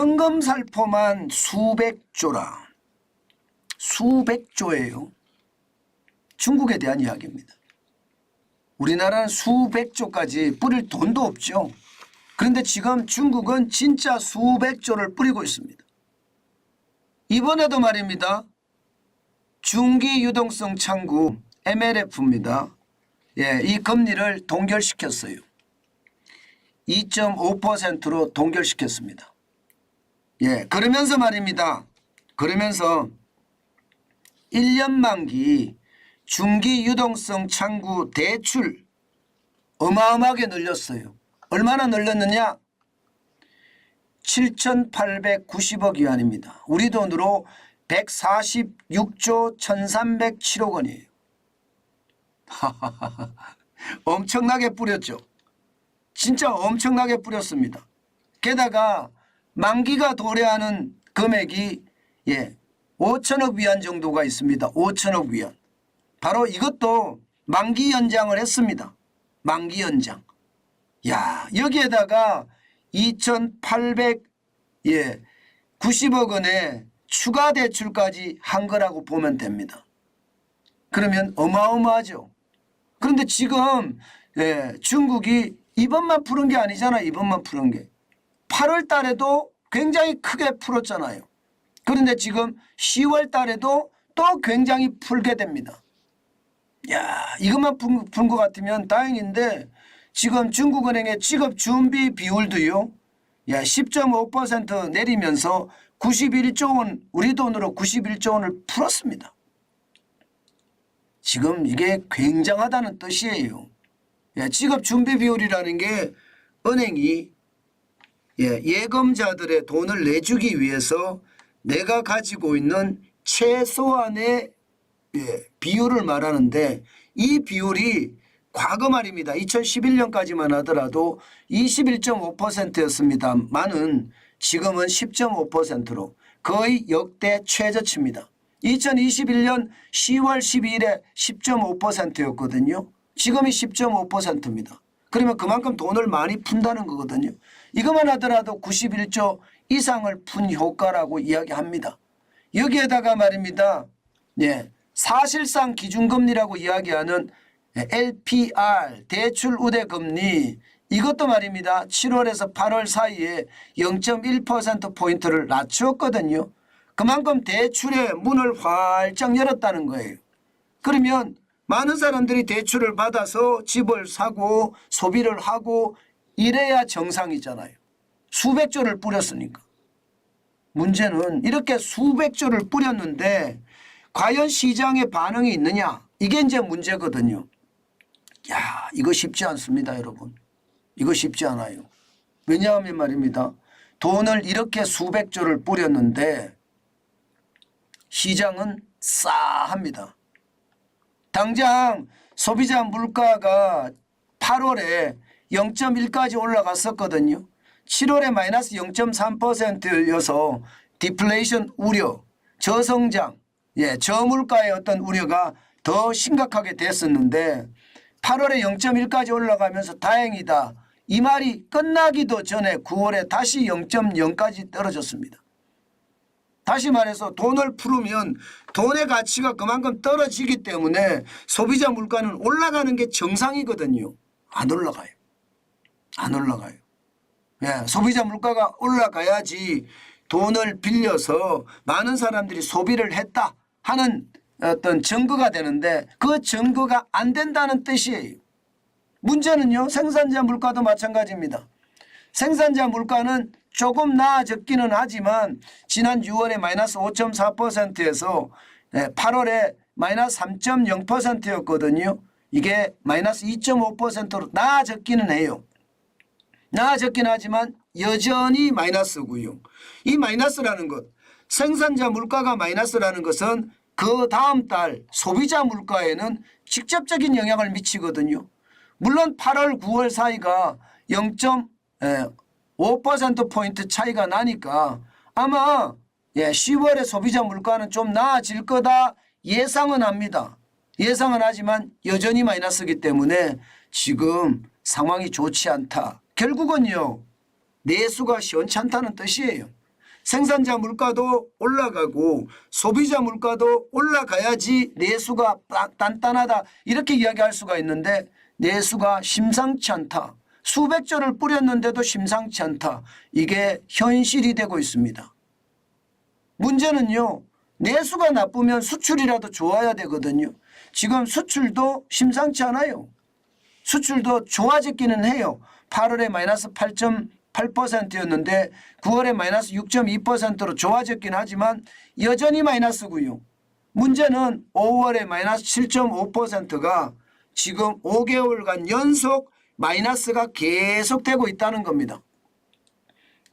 현금살포만 수백조라. 수백조예요. 중국에 대한 이야기입니다. 우리나라는 수백조까지 뿌릴 돈도 없죠. 그런데 지금 중국은 진짜 수백조를 뿌리고 있습니다. 이번에도 말입니다. 중기 유동성 창구 MLF입니다. 이 금리를 동결시켰어요. 2.5%로 동결시켰습니다. 그러면서 말입니다. 그러면서 1년 만기 중기 유동성 창구 대출 어마어마하게 늘렸어요. 얼마나 늘렸느냐? 7,890억 위안입니다. 우리 돈으로 146조 1,307억 원이에요. 엄청나게 뿌렸죠. 진짜 엄청나게 뿌렸습니다. 게다가 만기가 도래하는 금액이 5천억 위안 정도가 있습니다. 5천억 위안. 바로 이것도 만기 연장을 했습니다. 만기 연장. 여기에다가 2,890억 원의 추가 대출까지 한 거라고 보면 됩니다. 그러면 어마어마하죠. 그런데 지금 중국이 이번만 푸는 게 아니잖아요. 이번만 푸는 게. 8월 달에도 굉장히 크게 풀었잖아요. 그런데 지금 10월 달에도 또 굉장히 풀게 됩니다. 이것만 푼 것 같으면 다행인데 지금 중국은행의 지급준비 비율도요. 10.5% 내리면서 91조 원, 우리 돈으로 91조 원을 풀었습니다. 지금 이게 굉장하다는 뜻이에요. 지급준비 비율이라는 게 은행이 예금자들의 돈을 내주기 위해서 내가 가지고 있는 최소한의 비율을 말하는데 이 비율이 과거 말입니다. 2011년까지만 하더라도 21.5%였습니다만은 지금은 10.5%로 거의 역대 최저치입니다. 2021년 10월 12일에 10.5%였거든요. 지금이 10.5%입니다. 그러면 그만큼 돈을 많이 푼다는 거거든요. 이것만 하더라도 91조 이상을 푼 효과라고 이야기합니다. 여기에다가 말입니다. 사실상 기준금리라고 이야기하는 LPR 대출 우대금리 이것도 말입니다. 7월에서 8월 사이에 0.1%포인트를 낮추었거든요. 그만큼 대출의 문을 활짝 열었다는 거예요. 그러면 많은 사람들이 대출을 받아서 집을 사고 소비를 하고 이래야 정상이잖아요. 수백조를 뿌렸으니까. 문제는 이렇게 수백조를 뿌렸는데 과연 시장에 반응이 있느냐? 이게 이제 문제거든요. 이거 쉽지 않습니다, 여러분. 이거 쉽지 않아요. 왜냐하면 말입니다. 돈을 이렇게 수백조를 뿌렸는데 시장은 싸합니다. 당장 소비자 물가가 8월에 0.1까지 올라갔었거든요. 7월에 마이너스 0.3%여서 디플레이션 우려, 저성장, 저물가의 어떤 우려가 더 심각하게 됐었는데 8월에 0.1까지 올라가면서 다행이다. 이 말이 끝나기도 전에 9월에 다시 0.0까지 떨어졌습니다. 다시 말해서 돈을 풀으면 돈의 가치가 그만큼 떨어지기 때문에 소비자 물가는 올라가는 게 정상이거든요. 안 올라가요. 안 올라가요. 소비자 물가가 올라가야지 돈을 빌려서 많은 사람들이 소비를 했다 하는 어떤 증거가 되는데 그 증거가 안 된다는 뜻이에요. 문제는요. 생산자 물가도 마찬가지입니다. 생산자 물가는 조금 나아졌기는 하지만 지난 6월에 마이너스 5.4%에서 8월에 마이너스 3.0%였거든요. 이게 마이너스 2.5%로 나아졌기는 해요. 나아졌긴 하지만 여전히 마이너스고요. 이 마이너스라는 것, 생산자 물가가 마이너스라는 것은 그 다음 달 소비자 물가에는 직접적인 영향을 미치거든요. 물론 8월 9월 사이가 0.5%포인트 차이가 나니까 아마 10월에 소비자 물가는 좀 나아질 거다 예상은 합니다. 예상은 하지만 여전히 마이너스이기 때문에 지금 상황이 좋지 않다. 결국은요. 내수가 시원찮다는 뜻이에요. 생산자 물가도 올라가고 소비자 물가도 올라가야지 내수가 단단하다 이렇게 이야기할 수가 있는데 내수가 심상치 않다. 수백 조를 뿌렸는데도 심상치 않다. 이게 현실이 되고 있습니다. 문제는요. 내수가 나쁘면 수출이라도 좋아야 되거든요. 지금 수출도 심상치 않아요. 수출도 좋아졌기는 해요. 8월에 마이너스 8.8%였는데 9월에 마이너스 6.2%로 좋아졌긴 하지만 여전히 마이너스고요. 문제는 5월에 마이너스 7.5%가 지금 5개월간 연속 마이너스가 계속되고 있다는 겁니다.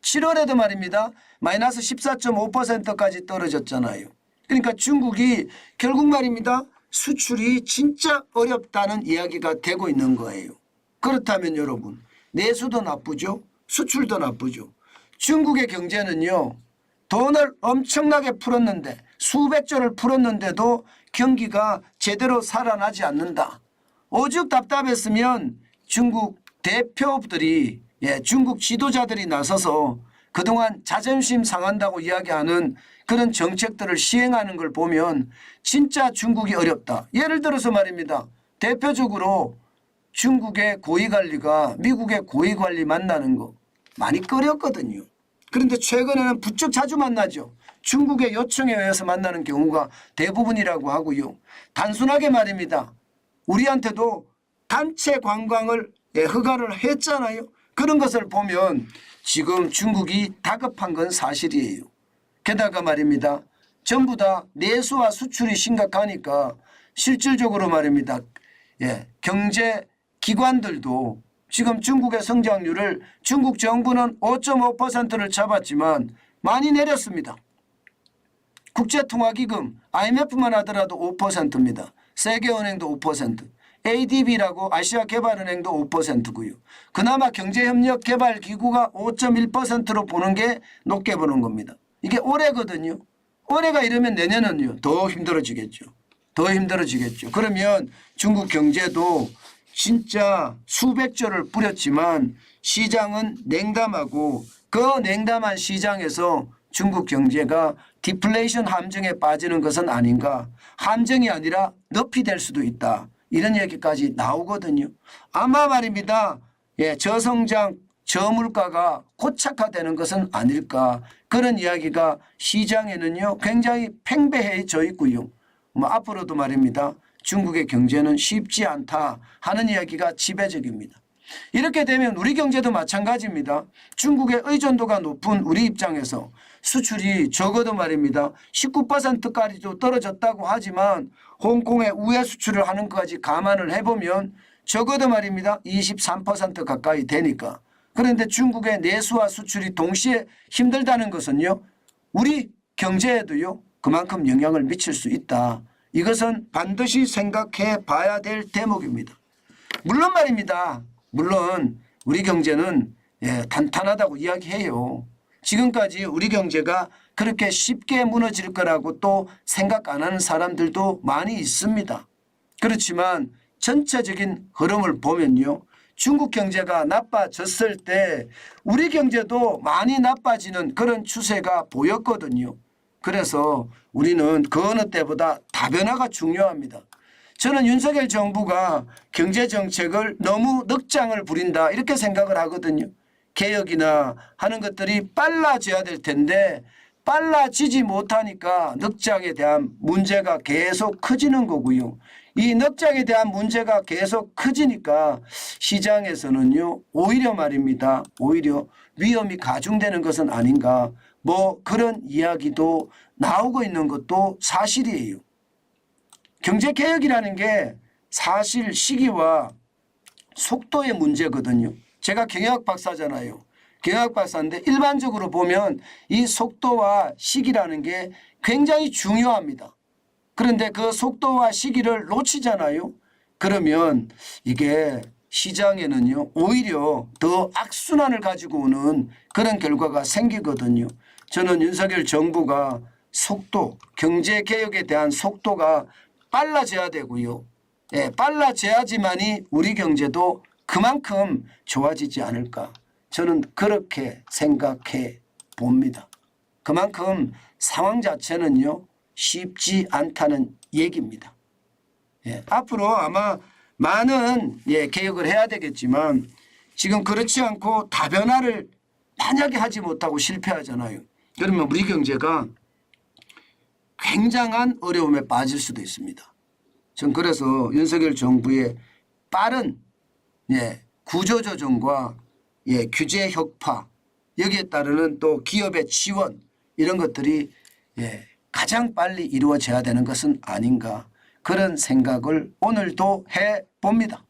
7월에도 말입니다. 마이너스 14.5%까지 떨어졌잖아요. 그러니까 중국이 결국 말입니다. 수출이 진짜 어렵다는 이야기가 되고 있는 거예요. 그렇다면 여러분 내수도 나쁘죠. 수출도 나쁘죠. 중국의 경제는요. 돈을 엄청나게 풀었는데 수백 조를 풀었는데도 경기가 제대로 살아나지 않는다. 오죽 답답했으면 중국 대표들이 중국 지도자들이 나서서 그동안 자존심 상한다고 이야기하는 그런 정책들을 시행하는 걸 보면 진짜 중국이 어렵다. 예를 들어서 말입니다. 대표적으로 중국의 고위관리가 미국의 고위관리 만나는 거 많이 꺼렸거든요. 그런데 최근에는 부쩍 자주 만나죠. 중국의 요청에 의해서 만나는 경우가 대부분이라고 하고요. 단순하게 말입니다. 우리한테도 단체 관광을 허가를 했잖아요. 그런 것을 보면 지금 중국이 다급한 건 사실이에요. 게다가 말입니다. 전부 다 내수와 수출이 심각하니까 실질적으로 말입니다. 경제 기관들도 지금 중국의 성장률을 중국 정부는 5.5%를 잡았지만 많이 내렸습니다. 국제통화기금 IMF만 하더라도 5%입니다. 세계은행도 5%. ADB라고 아시아개발은행도 5%고요. 그나마 경제협력개발기구가 5.1%로 보는 게 높게 보는 겁니다. 이게 올해거든요. 올해가 이러면 내년은요. 더 힘들어지겠죠. 더 힘들어지겠죠. 그러면 중국 경제도 진짜 수백 조를 뿌렸지만 시장은 냉담하고 그 냉담한 시장에서 중국 경제가 디플레이션 함정에 빠지는 것은 아닌가. 함정이 아니라 늪이 될 수도 있다. 이런 얘기까지 나오거든요. 아마 말입니다. 저성장, 저물가가 고착화되는 것은 아닐까. 그런 이야기가 시장에는요. 굉장히 팽배해져 있고요. 앞으로도 말입니다. 중국의 경제는 쉽지 않다 하는 이야기가 지배적입니다. 이렇게 되면 우리 경제도 마찬가지입니다. 중국의 의존도가 높은 우리 입장에서 수출이 적어도 말입니다. 19%까지도 떨어졌다고 하지만 홍콩의 우회 수출을 하는 것까지 감안을 해보면 적어도 말입니다. 23% 가까이 되니까. 그런데 중국의 내수와 수출이 동시에 힘들다는 것은요. 우리 경제에도요. 그만큼 영향을 미칠 수 있다. 이것은 반드시 생각해 봐야 될 대목입니다. 물론 말입니다. 물론 우리 경제는 탄탄하다고 이야기해요. 지금까지 우리 경제가 그렇게 쉽게 무너질 거라고 또 생각 안 하는 사람들도 많이 있습니다. 그렇지만 전체적인 흐름을 보면요. 중국 경제가 나빠졌을 때 우리 경제도 많이 나빠지는 그런 추세가 보였거든요. 그래서 우리는 그 어느 때보다 다변화가 중요합니다. 저는 윤석열 정부가 경제정책을 너무 늑장을 부린다 이렇게 생각을 하거든요. 개혁이나 하는 것들이 빨라져야 될 텐데 빨라지지 못하니까 늑장에 대한 문제가 계속 커지는 거고요. 이 늑장에 대한 문제가 계속 커지니까 시장에서는요. 오히려 말입니다. 오히려 위험이 가중되는 것은 아닌가. 그런 이야기도 나오고 있는 것도 사실이에요. 경제개혁이라는 게 사실 시기와 속도의 문제거든요. 제가 경영학 박사잖아요. 경영학 박사인데 일반적으로 보면 이 속도와 시기라는 게 굉장히 중요합니다. 그런데 그 속도와 시기를 놓치잖아요. 그러면 이게 시장에는요. 오히려 더 악순환을 가지고 오는 그런 결과가 생기거든요. 저는 윤석열 정부가 속도, 경제개혁에 대한 속도가 빨라져야 되고요. 빨라져야지만이 우리 경제도 그만큼 좋아지지 않을까. 저는 그렇게 생각해 봅니다. 그만큼 상황 자체는요 쉽지 않다는 얘기입니다. 예, 앞으로 아마 많은 개혁을 해야 되겠지만 지금 그렇지 않고 다변화를 만약에 하지 못하고 실패하잖아요. 그러면 우리 경제가 굉장한 어려움에 빠질 수도 있습니다. 전 그래서 윤석열 정부의 빠른 구조조정과 규제 혁파 여기에 따르는 또 기업의 지원 이런 것들이 가장 빨리 이루어져야 되는 것은 아닌가 그런 생각을 오늘도 해봅니다.